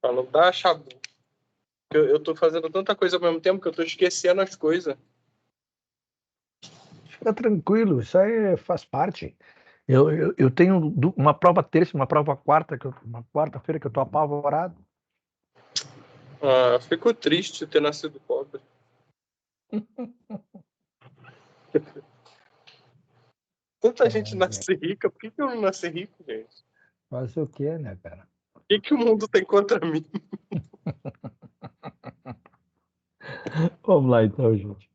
Pra não dar chabu. Eu tô fazendo tanta coisa ao mesmo tempo que eu tô esquecendo as coisas. Fica tranquilo, isso aí faz parte. Eu tenho uma prova terça, uma prova quarta, uma quarta-feira que eu tô apavorado. Ah, fico triste ter nascido pobre. Tanta gente É, nasce rica, por que eu não nasci rico, gente? fazer o quê, né, cara? O que o mundo tem contra mim? Vamos lá então, gente.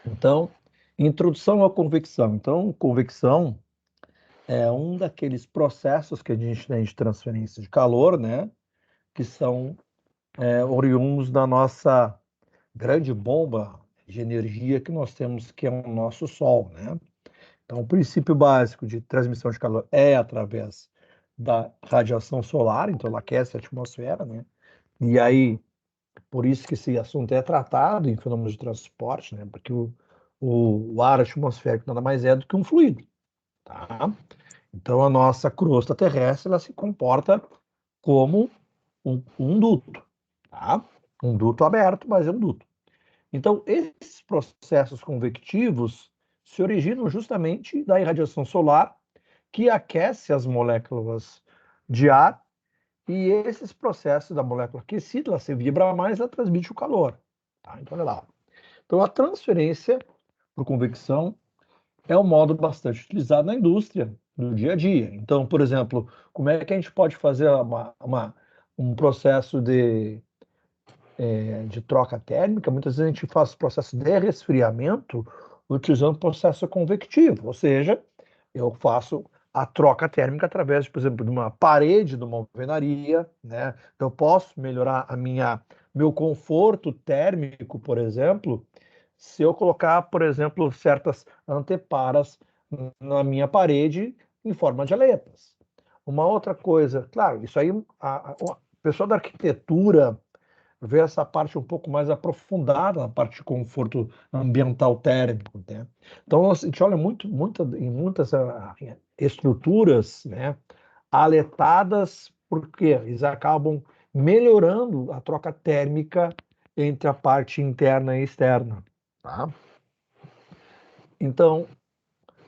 Então, introdução à convecção. Então, convecção é um daqueles processos que a gente tem de transferência de calor, né? Que são oriundos da nossa grande bomba de energia que nós temos, que é o nosso Sol, né? Então, o princípio básico de transmissão de calor é através da radiação solar, então ela aquece a atmosfera, né? E aí, por isso que esse assunto é tratado em fenômenos de transporte, né? Porque o ar atmosférico nada mais é do que um fluido, tá? Então, a nossa crosta terrestre, ela se comporta como um duto, tá? Um duto aberto, mas é um duto. Então, esses processos convectivos se originam justamente da irradiação solar, que aquece as moléculas de ar, e esses processos da molécula aquecida, ela se vibra mais, ela transmite o calor. Tá? Então, olha lá. Então, a transferência por convecção é um modo bastante utilizado na indústria, no dia a dia. Então, por exemplo, como é que a gente pode fazer um processo de troca térmica? Muitas vezes a gente faz o processo de resfriamento utilizando o processo convectivo, ou seja, eu faço a troca térmica através, por exemplo, de uma parede de uma alvenaria, né? Então, eu posso melhorar meu conforto térmico, por exemplo, se eu colocar, por exemplo, certas anteparas na minha parede em forma de aletas. Uma outra coisa, claro, isso aí a pessoa da arquitetura vê essa parte um pouco mais aprofundada na parte de conforto ambiental térmico, né? Então a gente olha em muitas estruturas, né, aletadas, porque eles acabam melhorando a troca térmica entre a parte interna e externa, tá? Então,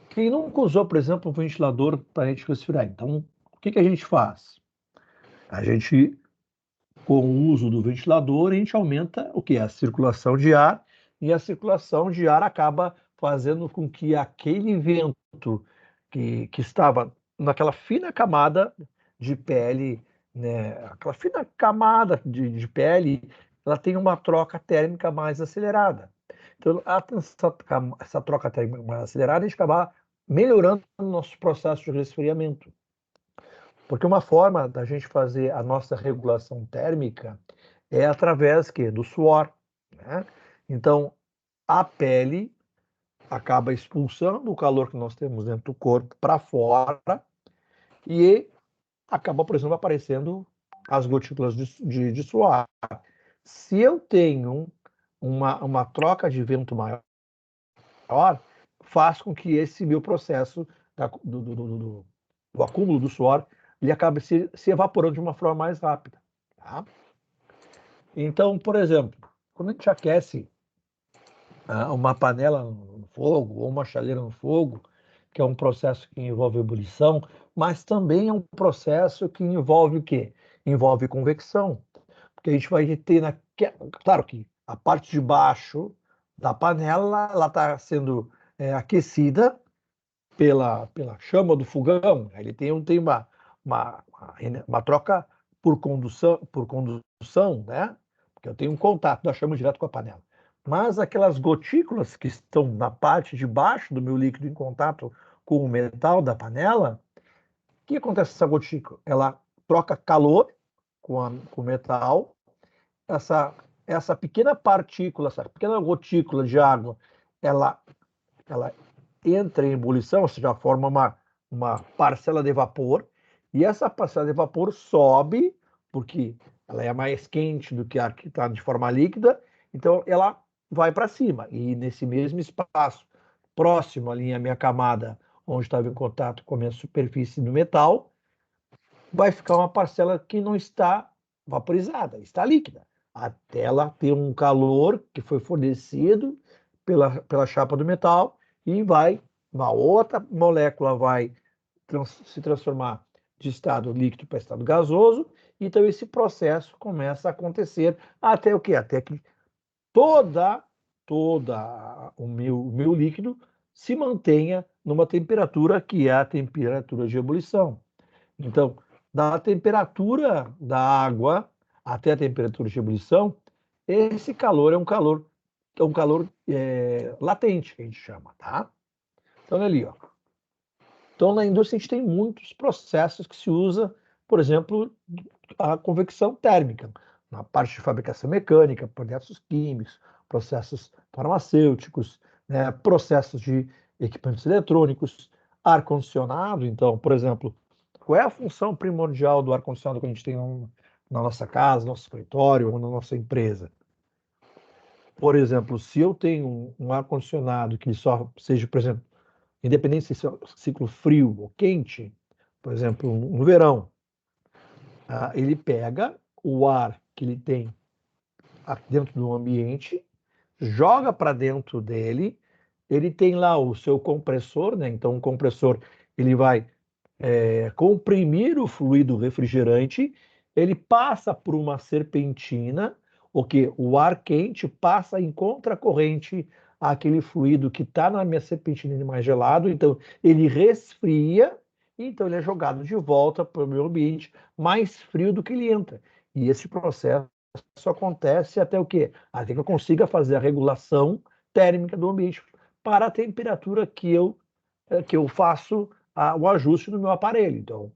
quem nunca usou, por exemplo, um ventilador para a gente resfriar, então o que que a gente faz? A gente, com o uso do ventilador, a gente aumenta o que? A circulação de ar, e a circulação de ar acaba fazendo com que aquele vento que estava naquela fina camada de pele, né, aquela fina camada de pele, ela tem uma troca térmica mais acelerada. Então, essa troca térmica mais acelerada, a gente acaba melhorando o nosso processo de resfriamento. Porque uma forma da gente fazer a nossa regulação térmica é através do suor, né? Então, a pele acaba expulsando o calor que nós temos dentro do corpo para fora e acaba, por exemplo, aparecendo as gotículas de suor. Se eu tenho uma troca de vento maior, faz com que esse meu processo do acúmulo do suor ele acabe se evaporando de uma forma mais rápida. Tá? Então, por exemplo, quando a gente aquece uma panela no fogo ou uma chaleira no fogo, que é um processo que envolve ebulição, mas também é um processo que envolve o quê? Envolve convecção. Porque a gente vai ter, claro que a parte de baixo da panela ela está sendo aquecida pela chama do fogão. Ele tem uma troca por condução, né? Porque eu tenho um contato da chama direto com a panela. Mas aquelas gotículas que estão na parte de baixo do meu líquido em contato com o metal da panela, o que acontece com essa gotícula? Ela troca calor com o metal. Essa pequena partícula, essa pequena gotícula de água, ela entra em ebulição, ou seja, forma uma parcela de vapor, e essa parcela de vapor sobe, porque ela é mais quente do que a que está de forma líquida, então ela vai para cima, e nesse mesmo espaço, próximo ali à minha camada, onde estava em contato com a minha superfície do metal, vai ficar uma parcela que não está vaporizada, está líquida, até ela ter um calor que foi fornecido pela chapa do metal e uma outra molécula vai se transformar de estado líquido para estado gasoso, então esse processo começa a acontecer até o quê? Até que toda o meu líquido se mantenha numa temperatura que é a temperatura de ebulição. Então, da temperatura da água até a temperatura de ebulição, esse calor é um calor latente, que a gente chama, tá? Então, olha ali, ó. Então, na indústria, a gente tem muitos processos que se usa, por exemplo, a convecção térmica, na parte de fabricação mecânica, processos químicos, processos farmacêuticos, né, processos de equipamentos eletrônicos, ar-condicionado. Então, por exemplo, qual é a função primordial do ar-condicionado que a gente tem na nossa casa, no nosso escritório ou na nossa empresa? Por exemplo, se eu tenho um ar-condicionado que só seja, por exemplo, independente se é ciclo frio ou quente, por exemplo, no verão, ele pega o ar que ele tem dentro do ambiente, joga para dentro dele, ele tem lá o seu compressor, né? Então o compressor ele vai comprimir o fluido refrigerante, ele passa por uma serpentina, o ar quente passa em contracorrente àquele fluido que está na minha serpentina mais gelado, então ele resfria, então ele é jogado de volta para o meu ambiente mais frio do que ele entra. E esse processo acontece até o quê? Até que eu consiga fazer a regulação térmica do ambiente para a temperatura que eu faço o ajuste do meu aparelho. Então,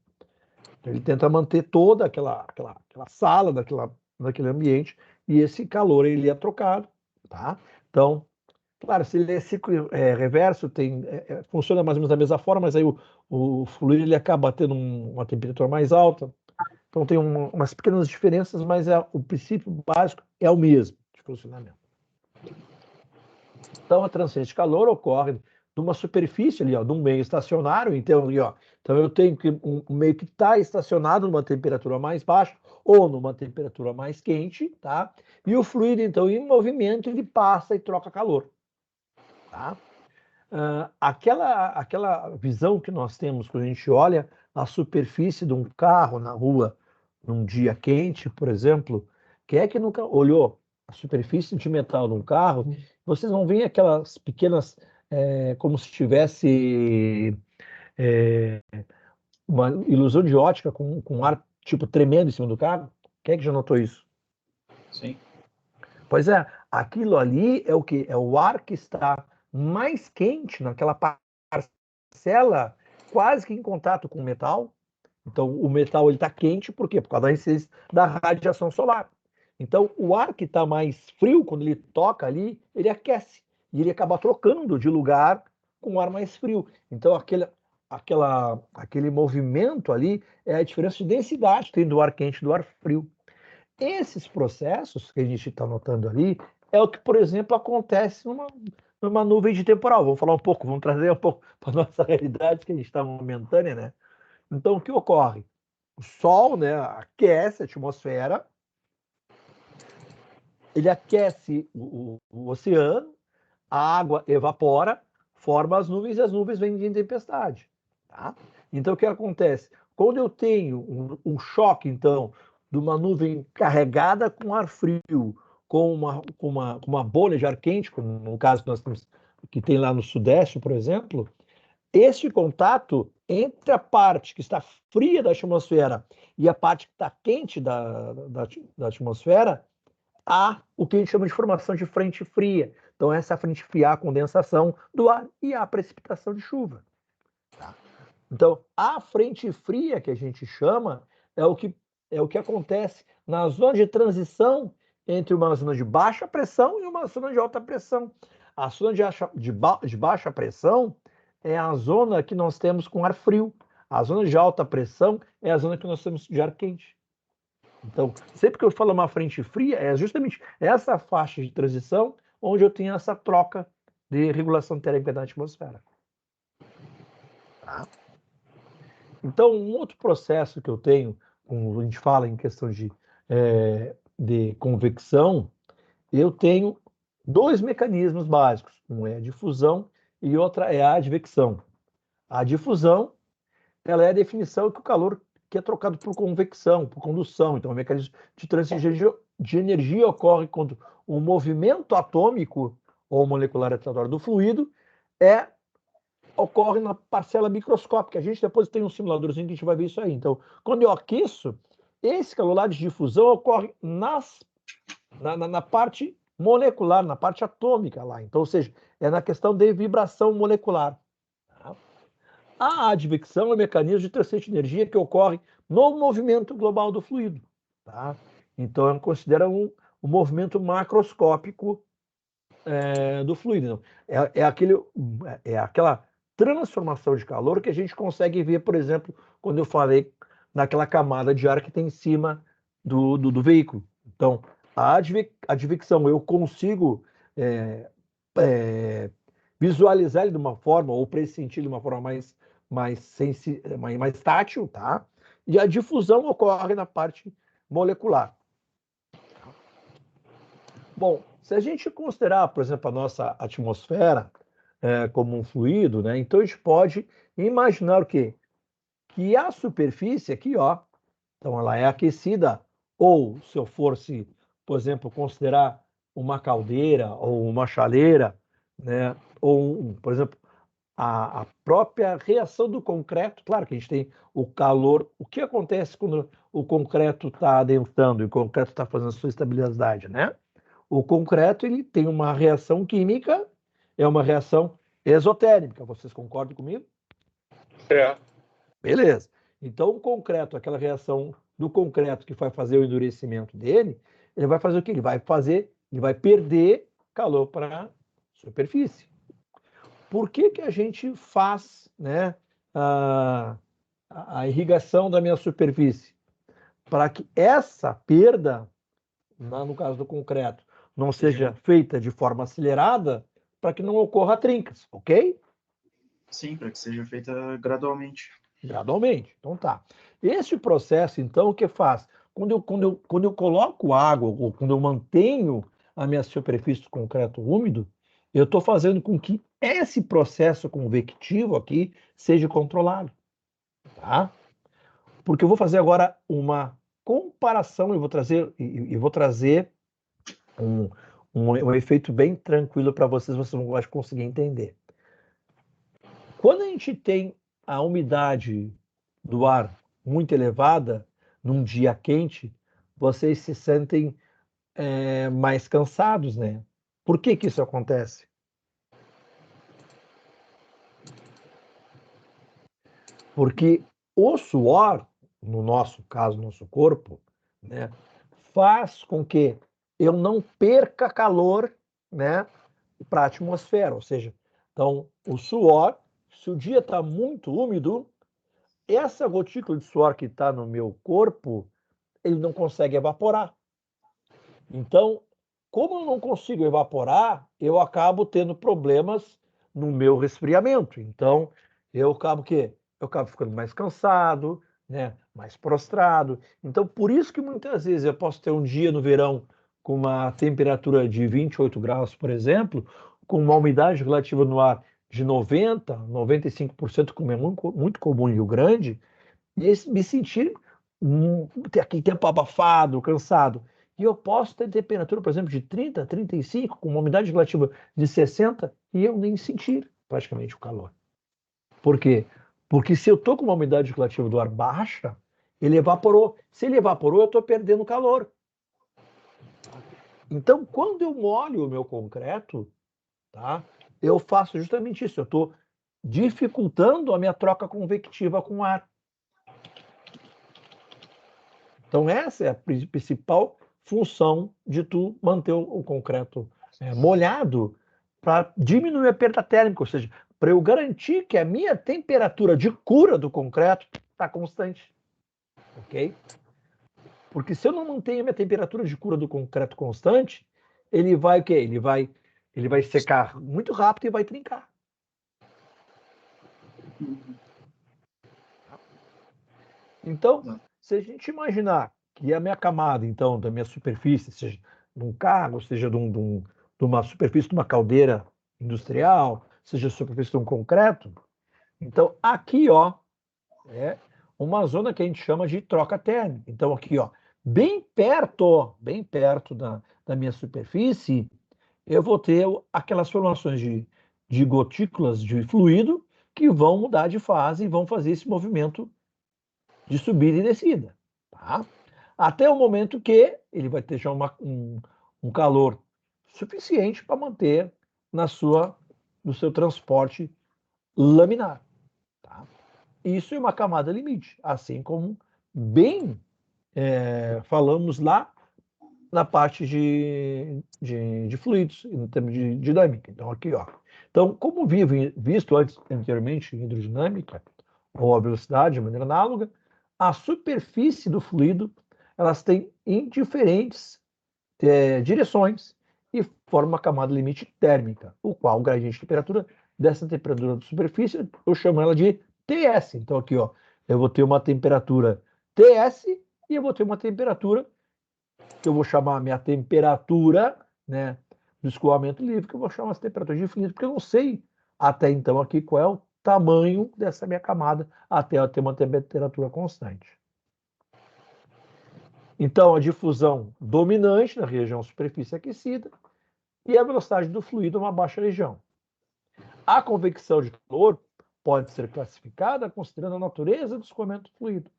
ele tenta manter toda aquela sala, daquele ambiente, e esse calor ele é trocado, tá? Então, claro, se ele é ciclo reverso, funciona mais ou menos da mesma forma, mas aí o fluido ele acaba tendo uma temperatura mais alta. Então tem umas pequenas diferenças, mas o princípio básico é o mesmo de funcionamento. Então a transferência de calor ocorre de uma superfície ali, ó, de um meio estacionário. Então, ali, ó, então eu tenho um meio que está estacionado numa temperatura mais baixa ou numa temperatura mais quente, tá? E o fluido, então, em movimento, ele passa e troca calor, tá? Aquela visão que nós temos quando a gente olha a superfície de um carro na rua num dia quente, por exemplo, quem é que nunca olhou a superfície de metal de um carro? Vocês vão ver aquelas pequenas, como se tivesse uma ilusão de ótica com ar tipo tremendo em cima do carro. Quem é que já notou isso? Sim. Pois é, aquilo ali é o que? É o ar que está mais quente naquela parcela, quase que em contato com o metal. Então, o metal está quente, por quê? Por causa da incidência da radiação solar. Então, o ar que está mais frio, quando ele toca ali, ele aquece. E ele acaba trocando de lugar com o ar mais frio. Então, aquele movimento ali é a diferença de densidade que tem do ar quente e do ar frio. Esses processos que a gente está notando ali é o que, por exemplo, acontece numa nuvem de temporal. Vamos falar um pouco, vamos trazer um pouco para a nossa realidade, que a gente está momentânea, né? Então, o que ocorre? O Sol, né, aquece a atmosfera, ele aquece o oceano, a água evapora, forma as nuvens e as nuvens vêm de tempestade. Tá? Então, o que acontece? Quando eu tenho um choque, então, de uma nuvem carregada com ar frio, com uma bolha de ar quente, como no caso que nós temos, que tem lá no Sudeste, por exemplo, este contato entre a parte que está fria da atmosfera e a parte que está quente da atmosfera, há o que a gente chama de formação de frente fria. Então, essa frente fria, a condensação do ar e a precipitação de chuva. Tá? Então, a frente fria que a gente chama é o que acontece na zona de transição entre uma zona de baixa pressão e uma zona de alta pressão. A zona de baixa pressão é a zona que nós temos com ar frio. A zona de alta pressão é a zona que nós temos de ar quente. Então, sempre que eu falo uma frente fria, é justamente essa faixa de transição onde eu tenho essa troca de regulação térmica da atmosfera. Tá? Então, um outro processo que eu tenho, quando a gente fala em questão de de convecção, eu tenho dois mecanismos básicos. Um é a difusão e outra é a advecção. A difusão, ela é a definição que o calor que é trocado por convecção, por condução. Então, o mecanismo de transferência de energia ocorre quando o movimento atômico ou molecular aleatório do fluido ocorre na parcela microscópica. A gente depois tem um simuladorzinho que a gente vai ver isso aí. Então, quando eu aqueço, esse calor lá de difusão ocorre na parte molecular, na parte atômica lá. Então, ou seja, é na questão de vibração molecular. A advecção é o mecanismo de transferência de energia que ocorre no movimento global do fluido. Tá? Então, considera um movimento macroscópico do fluido. É aquela transformação de calor que a gente consegue ver, por exemplo, quando eu falei naquela camada de ar que tem em cima do veículo. Então, a advecção, eu consigo visualizar ele de uma forma, ou pressentir de uma forma mais tátil, tá? E a difusão ocorre na parte molecular. Bom, se a gente considerar, por exemplo, a nossa atmosfera como um fluido, né? Então a gente pode imaginar o quê? Que a superfície aqui, ó, então ela é aquecida, ou se eu fosse, por exemplo, considerar uma caldeira ou uma chaleira, né? Ou, por exemplo, a própria reação do concreto, claro que a gente tem o calor. O que acontece quando o concreto está adensando e o concreto está fazendo a sua estabilidade, né? O concreto ele tem uma reação química, é uma reação exotérmica. Vocês concordam comigo? É. Beleza. Então, o concreto, aquela reação do concreto que vai fazer o endurecimento dele, ele vai fazer o quê? Ele vai perder calor para a superfície. Por que a gente faz, né, a irrigação da minha superfície? Para que essa perda, no caso do concreto, não seja feita de forma acelerada, para que não ocorra trincas, ok? Sim, para que seja feita gradualmente. Gradualmente. Então tá. Esse processo, então, o que faz? Quando eu coloco água, ou quando eu mantenho a minha superfície de concreto úmido, eu estou fazendo com que esse processo convectivo aqui seja controlado. Tá? Porque eu vou fazer agora uma comparação, eu vou trazer um efeito bem tranquilo para vocês vão conseguir entender. Quando a gente tem a umidade do ar muito elevada, num dia quente, vocês se sentem mais cansados, né? Por que isso acontece? Porque o suor, no nosso caso, nosso corpo, né, faz com que eu não perca calor, né, para a atmosfera. Ou seja, então, o suor, se o dia está muito úmido, essa gotícula de suor que está no meu corpo, ele não consegue evaporar. Então, como eu não consigo evaporar, eu acabo tendo problemas no meu resfriamento. Então, eu acabo ficando mais cansado, né, mais prostrado. Então, por isso que muitas vezes eu posso ter um dia no verão com uma temperatura de 28 graus, por exemplo, com uma umidade relativa no ar de 90, 95%, como é muito comum em Rio Grande, e me sentir aquele tempo abafado, cansado. E eu posso ter temperatura, por exemplo, de 30, 35, com uma umidade relativa de 60, e eu nem sentir praticamente o calor. Por quê? Porque se eu estou com uma umidade relativa do ar baixa, ele evaporou. Se ele evaporou, eu estou perdendo calor. Então, quando eu molho o meu concreto, tá, eu faço justamente isso. Eu estou dificultando a minha troca convectiva com o ar. Então, essa é a principal função de tu manter o concreto molhado para diminuir a perda térmica, ou seja, para eu garantir que a minha temperatura de cura do concreto está constante. Ok? Porque se eu não mantenho a minha temperatura de cura do concreto constante, ele vai o quê? Ele vai secar muito rápido e vai trincar. Então, se a gente imaginar que a minha camada, então, da minha superfície, seja de um carro, seja de uma superfície de uma caldeira industrial, seja a superfície de um concreto. Então, aqui, ó, é uma zona que a gente chama de troca térmica. Então, aqui, ó, bem perto da minha superfície, eu vou ter aquelas formações de gotículas de fluido que vão mudar de fase e vão fazer esse movimento de subida e descida, tá? Até o momento que ele vai ter já um calor suficiente para manter no seu transporte laminar, tá? Isso é uma camada limite, assim como bem falamos lá na parte de fluidos, em termos de dinâmica. Então, aqui, ó. Então, como visto anteriormente em hidrodinâmica, ou a velocidade de maneira análoga, a superfície do fluido, elas têm indiferentes direções e formam uma camada limite térmica, o qual o gradiente de temperatura dessa temperatura da superfície, eu chamo ela de TS. Então, aqui, ó, eu vou ter uma temperatura TS e eu vou ter uma temperatura que eu vou chamar a minha temperatura, né, do escoamento livre, que eu vou chamar essa temperatura de fluido, porque eu não sei até então aqui qual é o tamanho dessa minha camada até eu ter uma temperatura constante. Então, a difusão dominante na região superfície aquecida e a velocidade do fluido numa baixa região. A convecção de calor pode ser classificada considerando a natureza do escoamento do fluido.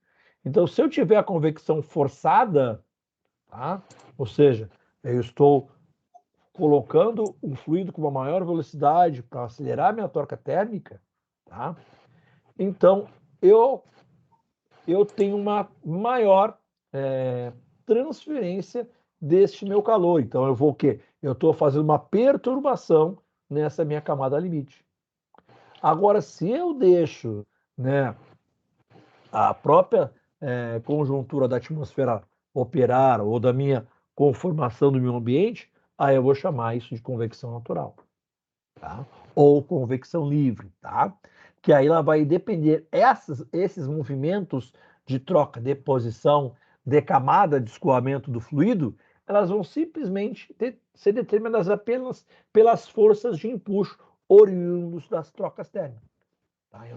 Então, se eu tiver a convecção forçada, tá? Ou seja, eu estou colocando um fluido com uma maior velocidade para acelerar minha troca térmica, tá? Então, eu tenho uma maior transferência deste meu calor. Então, eu vou o quê? Eu estou fazendo uma perturbação nessa minha camada limite. Agora, se eu deixo, né, a própria conjuntura da atmosfera operar ou da minha conformação do meu ambiente, aí eu vou chamar isso de convecção natural, tá? Ou convecção livre, tá? Que aí ela vai depender, esses movimentos de troca, de posição, de camada de escoamento do fluido, elas vão simplesmente ser determinadas apenas pelas forças de empuxo oriundos das trocas térmicas. Tá? Eu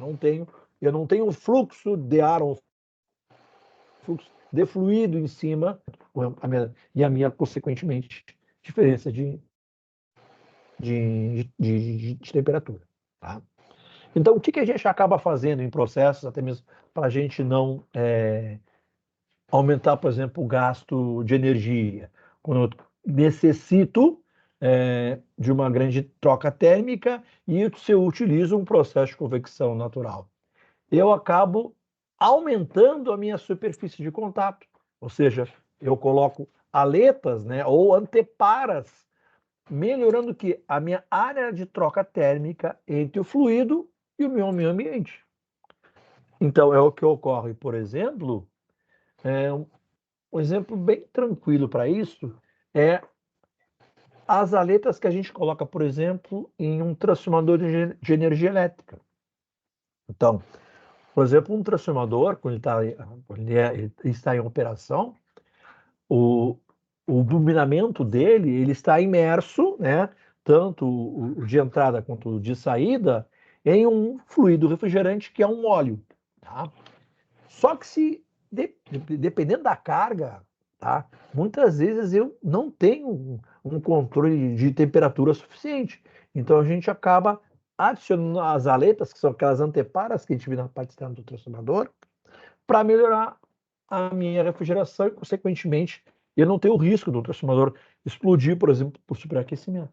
não tenho fluxo de ar ou fluxo de fluido em cima e a minha consequentemente, diferença de temperatura. Tá? Então, o que a gente acaba fazendo em processos, até mesmo para a gente não aumentar, por exemplo, o gasto de energia? Quando eu necessito de uma grande troca térmica e se eu utilizo um processo de convecção natural, eu acabo aumentando a minha superfície de contato, ou seja, eu coloco aletas, né, ou anteparas, melhorando que a minha área de troca térmica entre o fluido e o meu meio ambiente. Então, é o que ocorre, por exemplo, um exemplo bem tranquilo para isso é as aletas que a gente coloca, por exemplo, em um transformador de energia elétrica. Então, por exemplo, um transformador, quando ele está em operação, o dominamento dele ele está imerso, né, tanto o de entrada quanto o de saída, em um fluido refrigerante que é um óleo. Tá? Só que dependendo da carga, tá, muitas vezes eu não tenho um controle de temperatura suficiente. Então a gente acaba adicionando as aletas, que são aquelas anteparas que a gente vê na parte externa do transformador, para melhorar a minha refrigeração e, consequentemente, eu não tenho o risco do transformador explodir, por exemplo, por superaquecimento.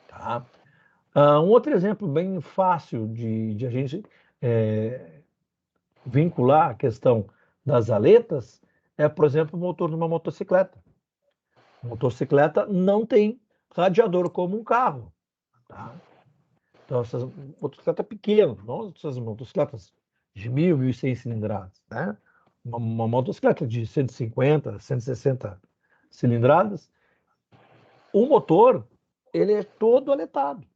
Tá? Um outro exemplo bem fácil de a gente vincular a questão das aletas é, por exemplo, o motor de uma motocicleta. A motocicleta não tem radiador como um carro. Tá? Então, essas motocicletas pequenas, não essas motocicletas de 1.000, 1.100 cilindradas. Né? Uma motocicleta de 150, 160 cilindradas, o motor ele é todo aletado.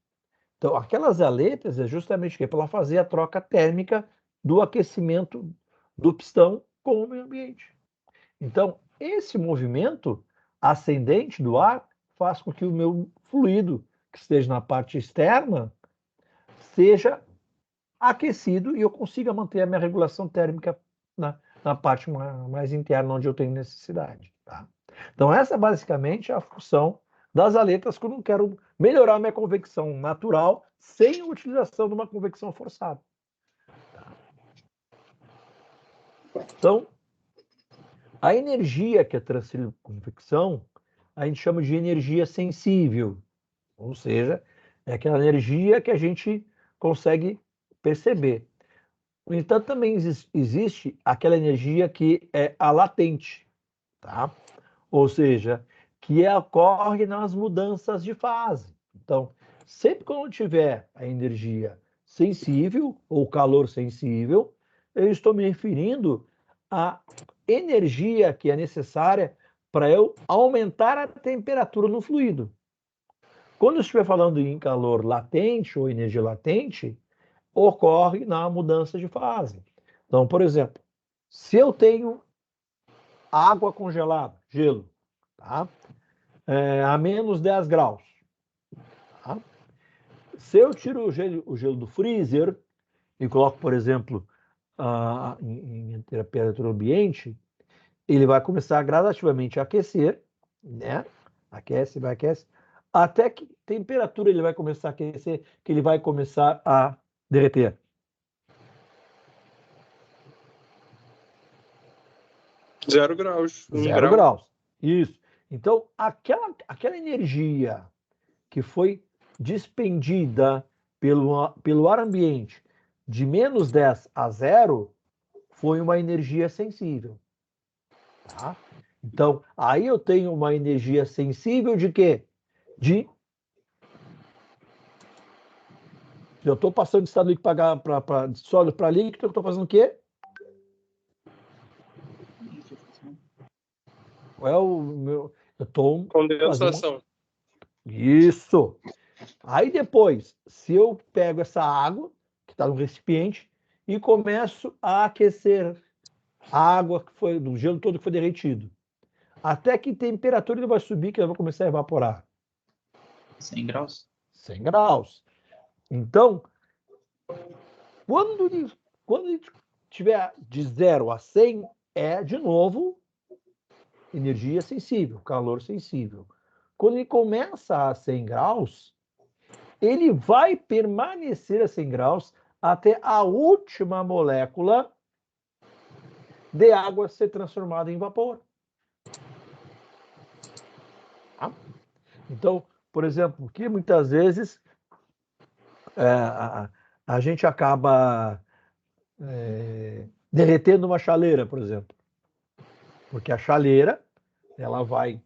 Então, aquelas aletas é justamente para ela fazer a troca térmica do aquecimento do pistão com o meio ambiente. Então, esse movimento ascendente do ar faz com que o meu fluido, que esteja na parte externa, seja aquecido e eu consiga manter a minha regulação térmica na parte mais interna, onde eu tenho necessidade. Tá? Então, essa basicamente é a função das aletas quando eu quero melhorar a minha convecção natural sem a utilização de uma convecção forçada. Tá? Então, a energia que é transferida por convecção, a gente chama de energia sensível, ou seja, é aquela energia que a gente consegue perceber. No entanto, também existe aquela energia que é a latente, tá? Ou seja, que ocorre nas mudanças de fase. Então, sempre quando eu tiver a energia sensível ou calor sensível, eu estou me referindo à energia que é necessária para eu aumentar a temperatura no fluido. Quando eu estiver falando em calor latente ou energia latente, ocorre na mudança de fase. Então, por exemplo, se eu tenho água congelada, gelo, tá? A menos 10 graus. Tá? Se eu tiro o gelo do freezer e coloco, por exemplo, em temperatura ambiente, ele vai começar gradativamente a aquecer, né? Aquece, vai aquece, até que temperatura ele vai começar a aquecer, que ele vai começar a derreter. 0 graus. 0 graus. Isso. Então, aquela energia que foi despendida pelo ar ambiente de menos 10 a 0 foi uma energia sensível. Tá? Então, aí eu tenho uma energia sensível de quê? Eu estou passando de estado líquido para sólido para líquido, eu estou fazendo o quê? Qual é o meu... Eu estou condensação. Isso. Aí depois, se eu pego essa água, que está no recipiente, e começo a aquecer a água que foi do gelo todo que foi derretido. Até que temperatura ele vai subir, que ele vai começar a evaporar? 100 graus. 100 graus. Então, quando ele tiver de 0 a 100, é, de novo, energia sensível, calor sensível. Quando ele começa a 100 graus, ele vai permanecer a 100 graus até a última molécula de água ser transformada em vapor. Tá? Então, por exemplo, que muitas vezes a gente acaba derretendo uma chaleira, por exemplo. Porque a chaleira, ela vai...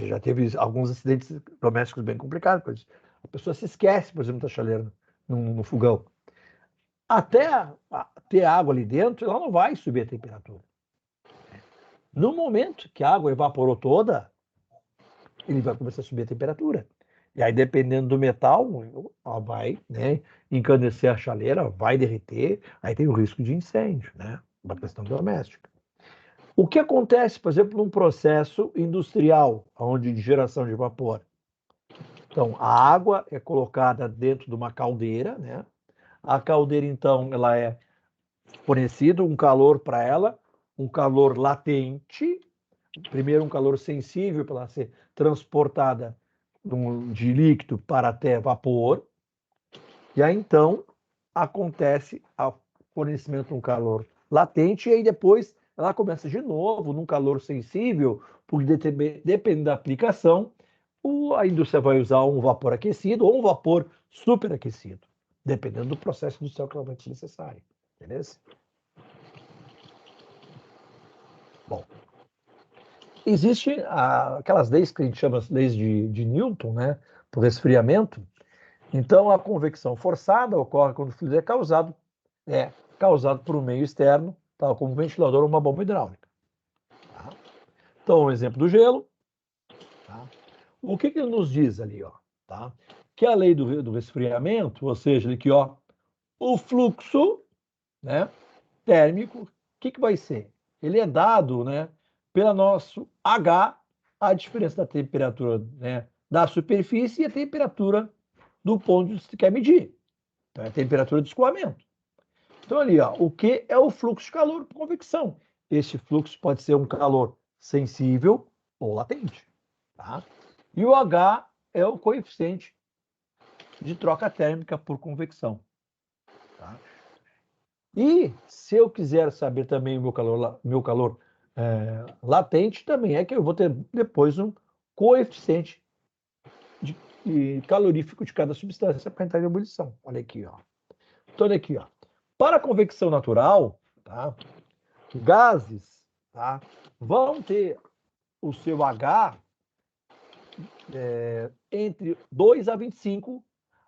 já teve alguns acidentes domésticos bem complicados. A pessoa se esquece, por exemplo, da chaleira no fogão. Até ter água ali dentro, ela não vai subir a temperatura. No momento que a água evaporou toda, ele vai começar a subir a temperatura. E aí, dependendo do metal, ela vai, né, encanecer a chaleira, vai derreter, aí tem o risco de incêndio, né? Uma questão doméstica. O que acontece, por exemplo, num processo industrial, onde de geração de vapor? Então, a água é colocada dentro de uma caldeira, né? A caldeira, então, ela é fornecido um calor para ela, um calor latente, primeiro um calor sensível para ela ser transportada de líquido para até vapor, e aí então acontece o fornecimento de um calor latente, e aí depois ela começa de novo num calor sensível, porque dependendo da aplicação, a indústria vai usar um vapor aquecido ou um vapor superaquecido, dependendo do processo industrial que ela vai ser necessário. Beleza? Bom, existem aquelas leis que a gente chama de leis de Newton, né, para o resfriamento. Então, a convecção forçada ocorre quando o fluido é causado por um meio externo, tal como um ventilador ou uma bomba hidráulica. Tá? Então, um exemplo do gelo. Tá? O que ele nos diz ali? Ó, tá? Que a lei do resfriamento, ou seja, ali que ó, o fluxo, né, térmico, o que vai ser? Ele é dado, né, pela nosso H, a diferença da temperatura, né, da superfície e a temperatura do ponto que você quer medir. Então, é a temperatura de escoamento. Então, ali, ó, o que é o fluxo de calor por convecção? Esse fluxo pode ser um calor sensível ou latente. Tá? E o H é o coeficiente de troca térmica por convecção. Tá? E se eu quiser saber também o meu calor latente, também é que eu vou ter depois um coeficiente calorífico de cada substância para entrar em ebulição. Olha aqui, ó. Então, olha aqui, ó. Para a convecção natural, tá? Gases, tá? Vão ter o seu H entre 2 a 25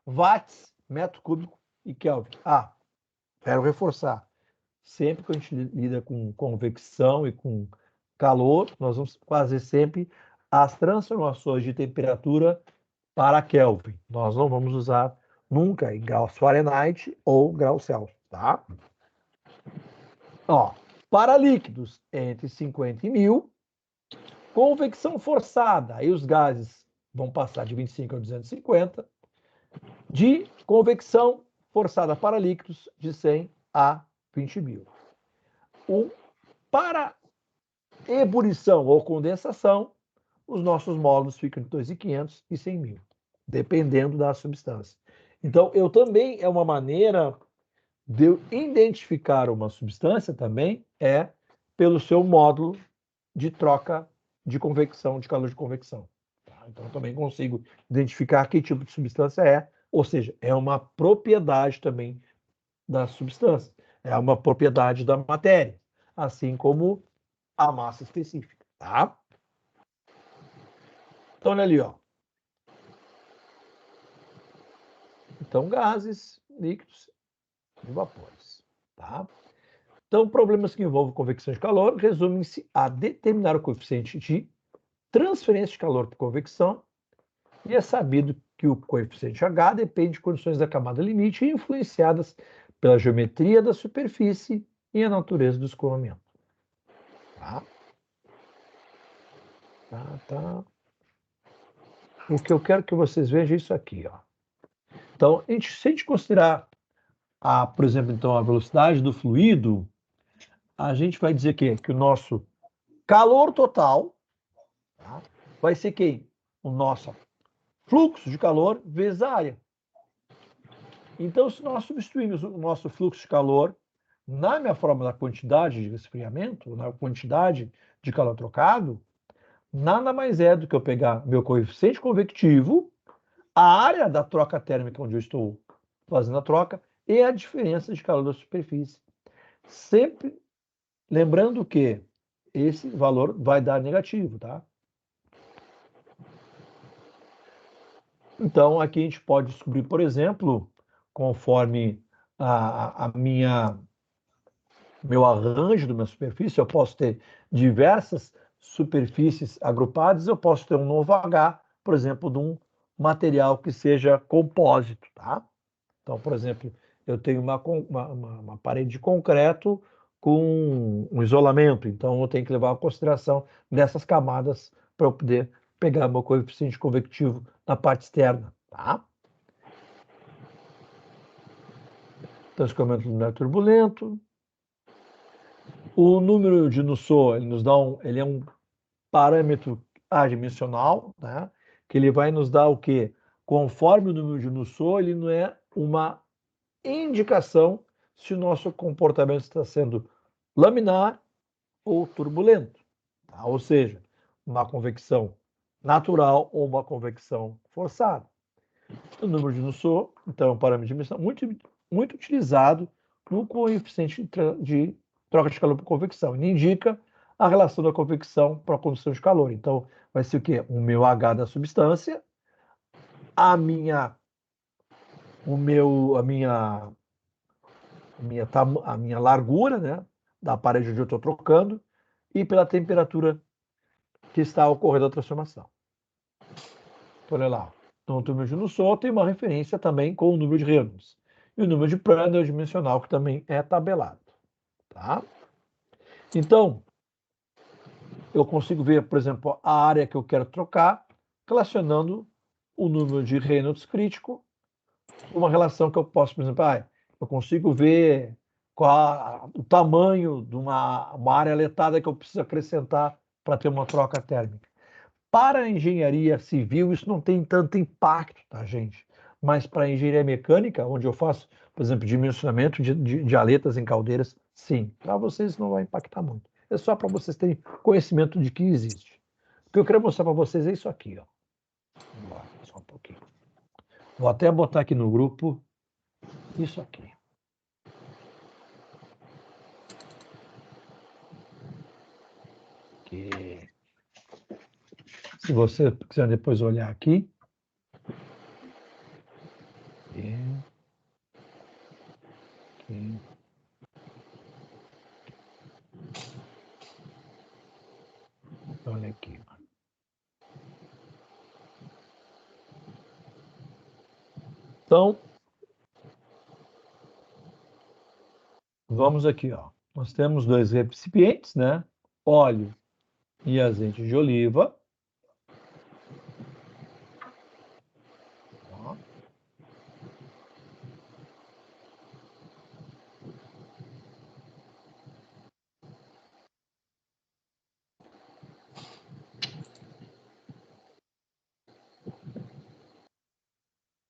watts, metro cúbico e Kelvin. Quero reforçar. Sempre que a gente lida com convecção e com calor, nós vamos fazer sempre as transformações de temperatura para Kelvin. Nós não vamos usar nunca em graus Fahrenheit ou graus Celsius, tá? Ó, para líquidos entre 50 e 1000, convecção forçada, aí os gases vão passar de 25 a 250, de convecção forçada para líquidos de 100 a 20 mil. Para ebulição ou condensação, os nossos módulos ficam de 2.500 e 100 mil, dependendo da substância. Então, eu também, é uma maneira de eu identificar uma substância também, pelo seu módulo de troca de convecção, de calor de convecção. Tá? Então, eu também consigo identificar que tipo de substância é, ou seja, é uma propriedade também da substância, é uma propriedade da matéria, assim como a massa específica, tá? Então, olha ali, ó. Então, gases, líquidos e vapores, tá? Então, problemas que envolvem convecção de calor resumem-se a determinar o coeficiente de transferência de calor por convecção, e é sabido que o coeficiente H depende de condições da camada limite influenciadas pela geometria da superfície e a natureza do escoamento. Tá? Tá. O que eu quero que vocês vejam é isso aqui, ó. Então, se a gente considerar, por exemplo, então, a velocidade do fluido, a gente vai dizer que o nosso calor total, tá, vai ser quem? O nosso fluxo de calor vezes a área. Então, se nós substituirmos o nosso fluxo de calor na minha fórmula da quantidade de resfriamento, na quantidade de calor trocado, nada mais é do que eu pegar meu coeficiente convectivo, a área da troca térmica onde eu estou fazendo a troca e a diferença de calor da superfície. Sempre lembrando que esse valor vai dar negativo, tá? Então, aqui a gente pode descobrir, por exemplo, conforme meu arranjo da minha superfície, eu posso ter diversas superfícies agrupadas, eu posso ter um novo H, por exemplo, de um material que seja compósito, tá? Então, por exemplo, eu tenho uma parede de concreto com um isolamento, então eu tenho que levar em consideração dessas camadas para eu poder pegar meu coeficiente convectivo na parte externa, tá? Então, escoamento lunar turbulento. O número de Nusselt, ele é um parâmetro adimensional, né? Que ele vai nos dar o quê? Conforme o número de Nusselt, ele não é uma indicação se o nosso comportamento está sendo laminar ou turbulento, tá? Ou seja, uma convecção natural ou uma convecção forçada. O número de Nusselt, então, é um parâmetro de dimensão muito utilizado no coeficiente de troca de calor por convecção. Ele indica a relação da convecção para a condução de calor. Então, vai ser o quê? O meu H da substância, a minha largura, né, da parede onde eu estou trocando, e pela temperatura que está ocorrendo a transformação. Então, olha lá. Então, o número de Nusselt tem uma referência também com o número de Reynolds. E o número de Prandtl dimensional, que também é tabelado. Tá? Então, eu consigo ver, por exemplo, a área que eu quero trocar, relacionando o número de Reynolds crítico com uma relação que eu posso, por exemplo, eu consigo ver qual o tamanho de uma área letada que eu preciso acrescentar para ter uma troca térmica. Para a engenharia civil, isso não tem tanto impacto, tá, gente? Mas para a engenharia mecânica, onde eu faço, por exemplo, dimensionamento de aletas em caldeiras, sim. Para vocês não vai impactar muito. É só para vocês terem conhecimento de que existe. O que eu quero mostrar para vocês é isso aqui, ó. Vamos lá, só um pouquinho. Vou até botar aqui no grupo isso aqui. Que... Se você quiser depois olhar aqui. Aqui. Olha aqui. Então, vamos aqui, ó. Nós temos 2 recipientes, né? Óleo e azeite de oliva. Ó.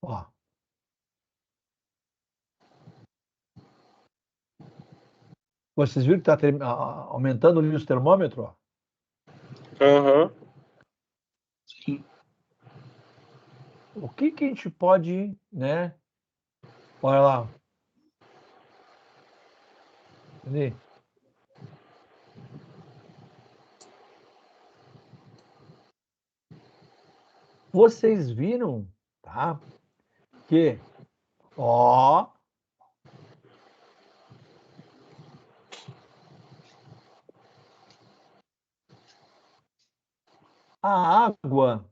Ó. Vocês viram que está aumentando ali o termômetro? Ó. Aham. Sim. O que a gente pode, né? Olha lá. Ali. Vocês viram, tá? Que, ó, a água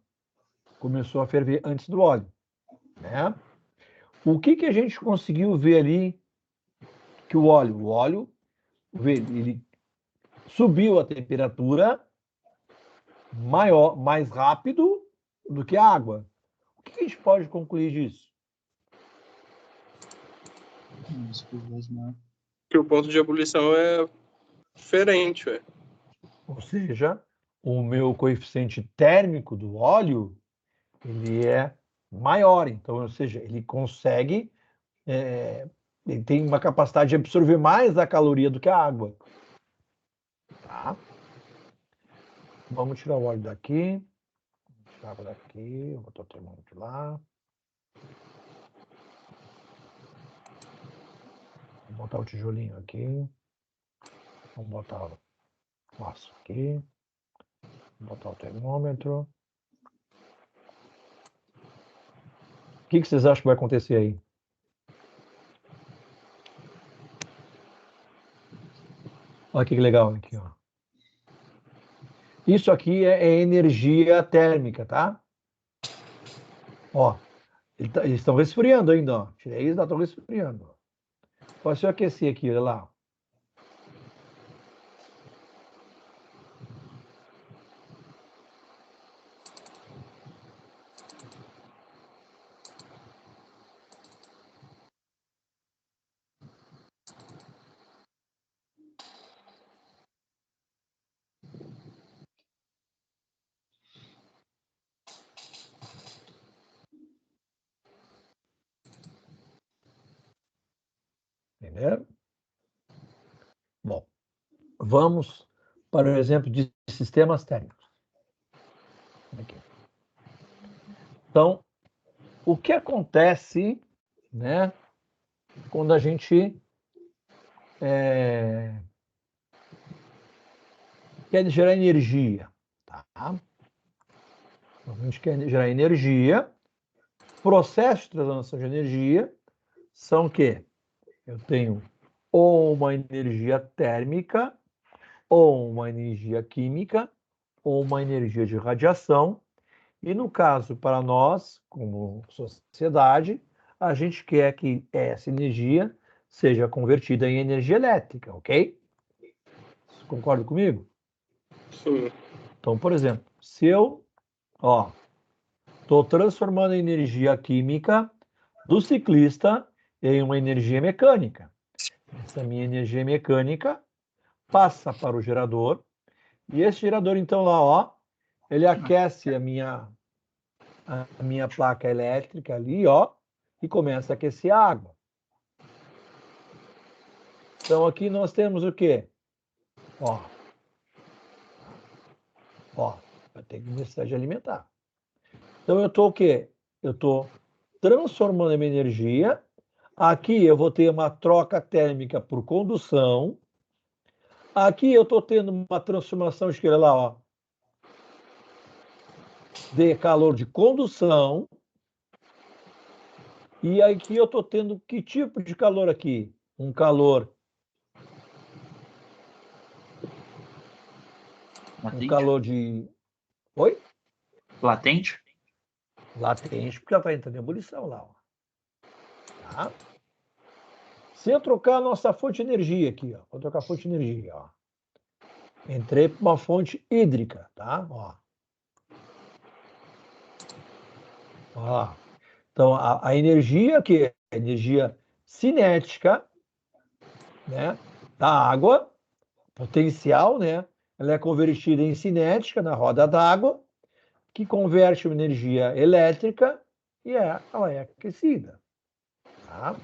começou a ferver antes do óleo, né? O que a gente conseguiu ver ali que o óleo, ele subiu a temperatura maior, mais rápido do que a água. O que a gente pode concluir disso? Que o ponto de ebulição é diferente, ué. Ou seja, o meu coeficiente térmico do óleo, ele é maior. Então, ou seja, ele consegue, ele tem uma capacidade de absorver mais a caloria do que a água. Tá? Vamos tirar o óleo daqui. Tirar daqui, vou botar o termômetro lá. Vou botar o tijolinho aqui. Vamos botar o aço aqui. Vou botar o termômetro. O que vocês acham que vai acontecer aí? Olha que legal aqui, ó. Isso aqui é energia térmica, tá? Ó, eles estão resfriando ainda, ó. Tirei eles, estão resfriando. Pode se eu aquecer aqui, olha lá. Entendeu? Bom, vamos para o exemplo de sistemas térmicos. Aqui. Então, o que acontece, né, quando a gente quer gerar energia? Tá? A gente quer gerar energia. Processos de transformação de energia são que eu tenho ou uma energia térmica, ou uma energia química, ou uma energia de radiação. E no caso, para nós, como sociedade, a gente quer que essa energia seja convertida em energia elétrica, ok? Você concorda comigo? Sim. Então, por exemplo, se eu estou transformando a energia química do ciclista em uma energia mecânica. Essa minha energia mecânica passa para o gerador, e esse gerador, então, lá, ele aquece a minha placa elétrica ali, e começa a aquecer a água. Então, aqui nós temos o quê? Eu tenho necessidade de alimentar. Então, eu estou o quê? Eu estou transformando a minha energia. Aqui eu vou ter uma troca térmica por condução. Aqui eu estou tendo uma transformação, esquerda lá, de calor de condução. E aqui eu estou tendo que tipo de calor aqui? Um calor... Latente? Um calor de... Oi? Latente? Latente, porque ela está entrando em ebulição lá. Tá? Se eu trocar a nossa fonte de energia aqui, vou trocar a fonte de energia, entrei para uma fonte hídrica, tá? Então, a energia que é a energia cinética, né, da água, potencial, né, ela é convertida em cinética na roda d'água, que converte uma energia elétrica e ela é aquecida. Tá?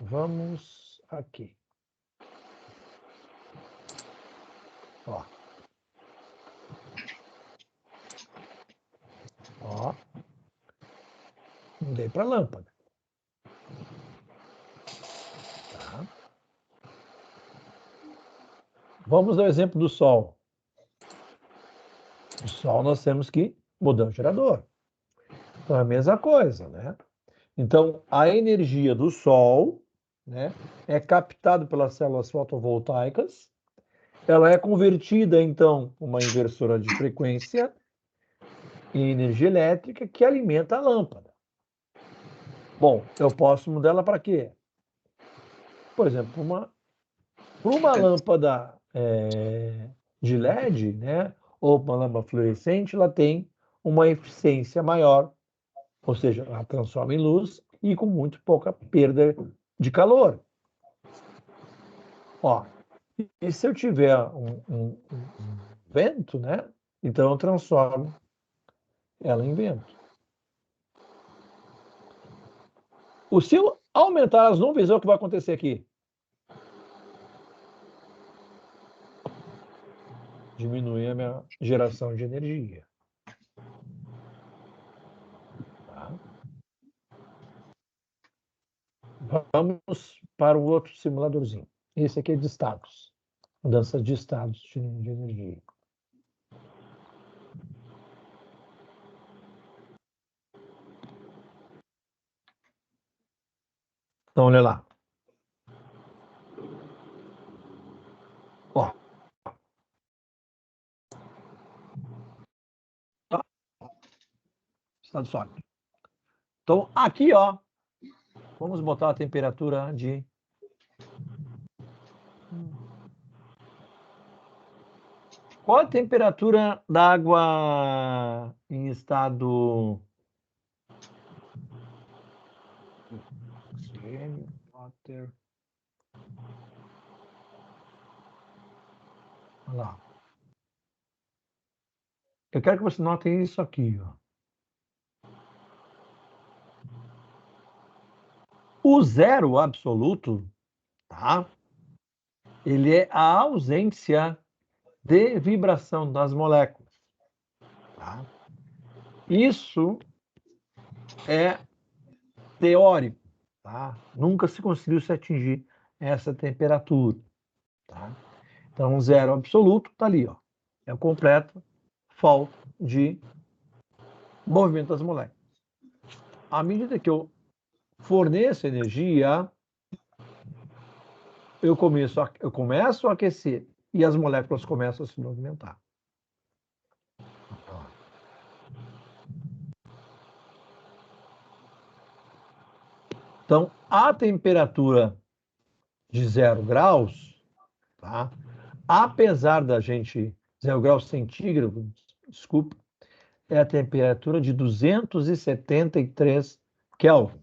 Vamos aqui. Mudei para a lâmpada. Tá? Vamos ao exemplo do Sol. O Sol nós temos que mudar o gerador. Então é a mesma coisa, né? Então a energia do Sol, né, é captada pelas células fotovoltaicas. Ela é convertida então uma inversora de frequência em energia elétrica que alimenta a lâmpada. Bom, eu posso mudar ela para quê? Por exemplo, para uma lâmpada de LED, né, ou uma lâmpada fluorescente, ela tem uma eficiência maior, ou seja, ela transforma em luz e com muito pouca perda de calor. E se eu tiver um vento, né, então eu transformo ela em vento. Se eu aumentar as nuvens, é o que vai acontecer aqui. Diminui a minha geração de energia. Tá? Vamos para o outro simuladorzinho. Esse aqui é de estados. Mudança de estados de energia. Então, olha lá. Estado sólido. Então, aqui, vamos botar a temperatura de... Qual a temperatura da água em estado... Water. Olha lá. Eu quero que você note isso aqui, O zero absoluto, tá? Ele é a ausência de vibração das moléculas. Tá? Isso é teórico. Tá? Nunca se conseguiu se atingir essa temperatura. Tá? Então, zero absoluto está ali. É a completa falta de movimento das moléculas. À medida que eu forneço energia, eu começo a aquecer e as moléculas começam a se movimentar. Então, a temperatura de 0 graus, tá? Apesar da gente 0 graus centígrados, desculpa, é a temperatura de 273 Kelvin.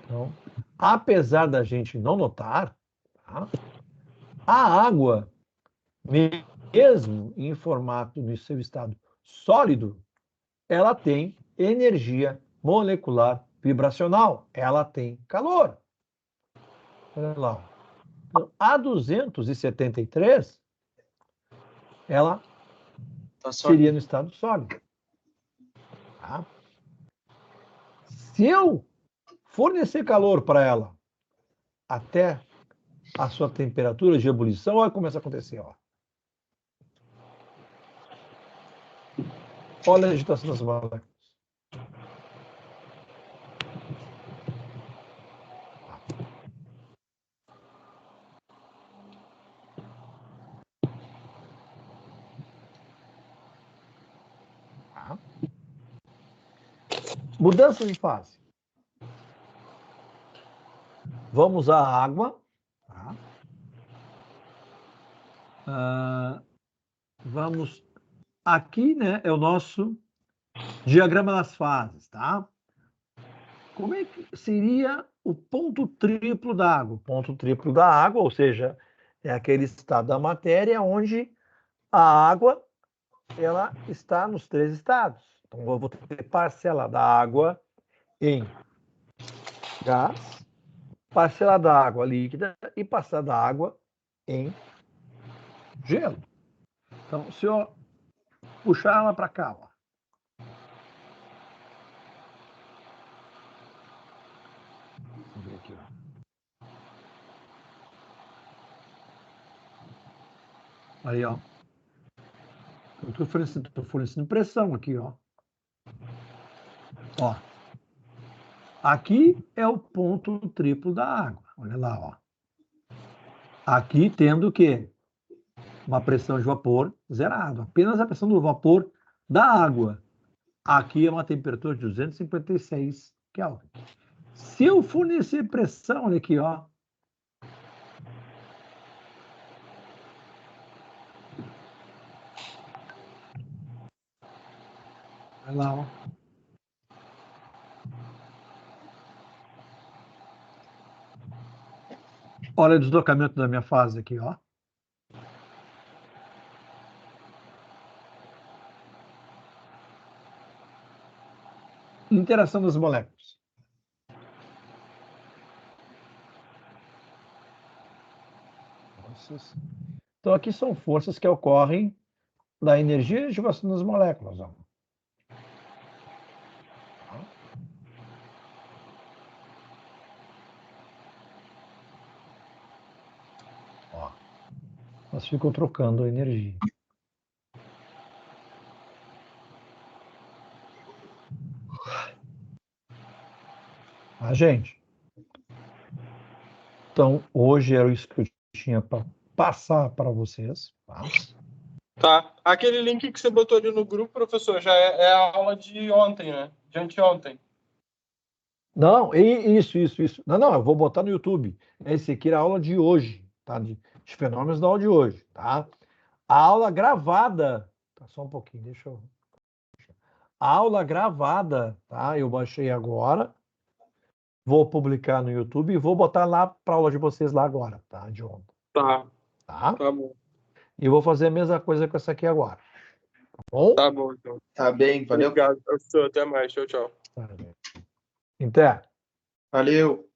Então, apesar da gente não notar, tá? A água, mesmo em formato no seu estado sólido, ela tem energia molecular vibracional, ela tem calor. Olha lá. Então, a 273, ela Tá seria no estado sólido. Tá? Se eu fornecer calor para ela até a sua temperatura de ebulição, olha como começa a acontecer. Ó. Olha a agitação das moléculas. Tá? Mudança de fase. Vamos usar a água. Tá? Vamos. Aqui, né, é o nosso diagrama das fases, tá? Como é que seria o ponto triplo da água? O ponto triplo da água, ou seja, é aquele estado da matéria onde a água ela está nos 3 estados. Então, eu vou ter parcela da água em gás, parcela da água líquida e parcela da água em gelo. Então, se eu puxar ela para cá, ó. Vamos ver aqui, ó. Aí, ó. Eu estou fornecendo pressão aqui, ó. Ó. Aqui é o ponto triplo da água. Olha lá, ó. Aqui tendo o quê? Uma pressão de vapor zerada. Apenas a pressão do vapor da água. Aqui é uma temperatura de 256 Kelvin. Se eu fornecer pressão, olha aqui, ó. Olha lá, ó. Olha o deslocamento da minha fase aqui, ó. Interação das moléculas. Então, aqui são forças que ocorrem da energia de ativação das moléculas. Ó. Ó. Elas ficam trocando energia. Ah, gente. Então, hoje era isso que eu tinha para passar para vocês. Tá? Tá. Aquele link que você botou ali no grupo, professor, já é a aula de ontem, né? De anteontem. Não, isso. Não, eu vou botar no YouTube. Esse aqui era a aula de hoje, tá? De fenômenos da aula de hoje, tá? A aula gravada, tá? Só um pouquinho, deixa eu... A aula gravada, tá? Eu baixei agora, vou publicar no YouTube e vou botar lá para a aula de vocês lá agora, tá? De ontem. Tá. Tá? Tá bom. E vou fazer a mesma coisa com essa aqui agora. Tá bom? Tá bom, então. Tá bem, valeu. Obrigado, professor. Até mais. Tchau, tchau. Tá, gente. Até. Valeu.